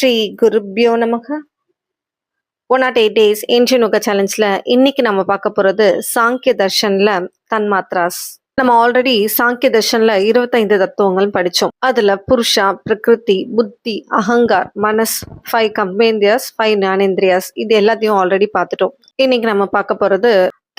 ஸ்ரீ குருப்யோ நமக. 108 days ancient yoga சேலஞ்சில் இன்னைக்கு நம்ம பார்க்க போகிறது சாங்கிய தர்ஷனில் தன்மாத்ராஸ். நம்ம ஆல்ரெடி சாங்கிய தர்ஷனில் 25 தத்துவங்கள் படித்தோம். அதில் புருஷா, பிரகிருதி, புத்தி, அகங்கார், மனஸ், 5 கம்பேந்தியாஸ், 5 ஞானேந்திரியாஸ், இது எல்லாத்தையும் ஆல்ரெடி பார்த்துட்டோம். இன்னைக்கு நம்ம பார்க்க போகிறது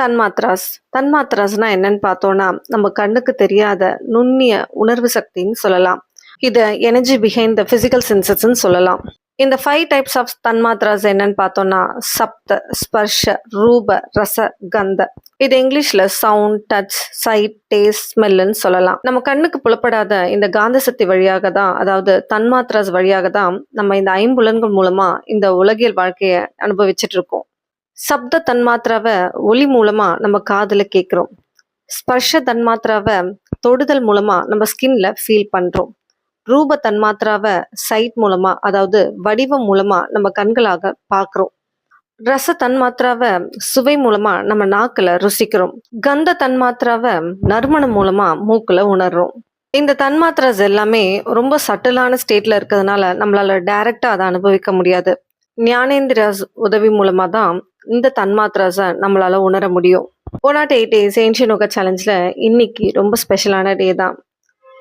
தன்மாத்ராஸ். தன்மாத்ராஸ்னா என்னன்னு பார்த்தோன்னா நம்ம கண்ணுக்கு தெரியாத நுண்ணிய உணர்வு சக்தின்னு சொல்லலாம். இதை எனர்ஜி பிஹைண்ட் த ஃபிசிக்கல் சென்சஸ்ன்னு சொல்லலாம். இந்த 5 டைப்ஸ் ஆஃப் தன்மாத்ராஸ் என்னன்னு பார்த்தோம்னா சப்த, ஸ்பர்ஷ, ரூப, ரச, கந்த. இது இங்கிலீஷ்ல சவுண்ட், டச், சைட், டேஸ்ட், ஸ்மெல்லுன்னு சொல்லலாம். நம்ம கண்ணுக்கு புலப்படாத இந்த காந்த சக்தி வழியாக தான், அதாவது தன்மாத்ராஸ் வழியாக தான் நம்ம இந்த ஐம்புலன்கள் மூலமா இந்த உலகியல் வாழ்க்கையை அனுபவிச்சுட்டு இருக்கோம். சப்த தன்மாத்ராவை ஒலி மூலமா நம்ம காதுல கேட்குறோம். ஸ்பர்ஷ தன்மாத்ராவை தொடுதல் மூலமா நம்ம ஸ்கின்ல ஃபீல் பண்றோம். ரூப தன்மாத்ராவை சைட் மூலமா, அதாவது வடிவம் மூலமா நம்ம கண்களாக பார்க்குறோம். ரச தன்மாத்ராவை சுவை மூலமா நம்ம நாக்கில் ருசிக்கிறோம். கந்த தன்மாத்ராவை நறுமணம் மூலமா மூக்கில் உணர்றோம். இந்த தன்மாத்ராஸ் எல்லாமே ரொம்ப சட்டிலான ஸ்டேட்ல இருக்கிறதுனால நம்மளால டைரக்டா அதை அனுபவிக்க முடியாது. ஞானேந்திராஸ் உதவி மூலமா தான் இந்த தன்மாத்ராஸை நம்மளால உணர முடியும். 108 days ஏன்ஷியன் யோகா சேலஞ்சில் இன்னைக்கு ரொம்ப ஸ்பெஷலான டே தான்.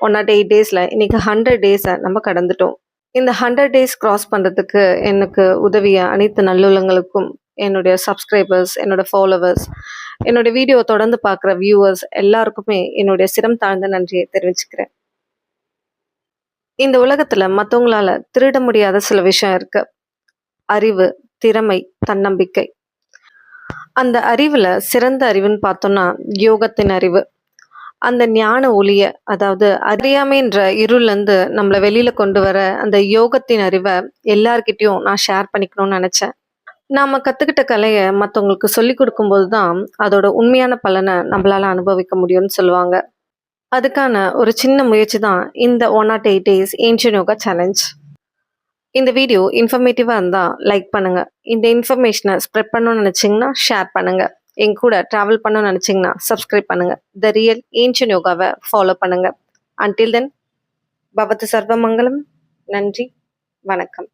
108 daysல இன்னைக்கு 100 days நம்ம கடந்துட்டோம். இந்த 100 days கிராஸ் பண்ணுறதுக்கு எனக்கு உதவிய அனைத்து நல்லுள்ளங்களுக்கும், என்னுடைய சப்ஸ்கிரைபர்ஸ், என்னோட ஃபாலோவர்ஸ், என்னோட வீடியோ தொடர்ந்து பார்க்குற வியூவர்ஸ் எல்லாருக்குமே என்னுடைய சிரம் தாழ்ந்த நன்றியை தெரிவிச்சுக்கிறேன். இந்த உலகத்தில் மற்றவங்களால திருட முடியாத சில விஷயம் இருக்கு. அறிவு, திறமை, தன்னம்பிக்கை. அந்த அறிவில் சிறந்த அறிவுன்னு பார்த்தோம்னா யோகத்தின் அறிவு. அந்த ஞான ஒளிய, அதாவது அறியாமைன்ற இருள்லேருந்து நம்மளை வெளியில கொண்டு வர அந்த யோகத்தின் அறிவை எல்லார்கிட்டையும் நான் ஷேர் பண்ணிக்கணும்னு நினச்சேன். நாம கற்றுக்கிட்ட கலையை மற்றவங்களுக்கு சொல்லி கொடுக்கும்போது தான் அதோட உண்மையான பலனை நம்மளால அனுபவிக்க முடியும்னு சொல்லுவாங்க. அதுக்கான ஒரு சின்ன முயற்சி தான் இந்த 108 days ஏன்ஷியன் யோகா சேலஞ்ச். இந்த வீடியோ இன்ஃபர்மேட்டிவாக இருந்தால் லைக் பண்ணுங்கள். இந்த இன்ஃபர்மேஷனை ஸ்ப்ரெட் பண்ணணும்னு நினச்சிங்கன்னா ஷேர் பண்ணுங்கள். என் கூட ட்ராவல் பண்ணணும்னு நினச்சிங்கன்னா சப்ஸ்கிரைப் பண்ணுங்கள். த ரியல் ஏன்ஷியன் யோகாவை ஃபாலோ பண்ணுங்கள். அன்டில் தென், பவத்து சர்வமங்கலம். நன்றி, வணக்கம்.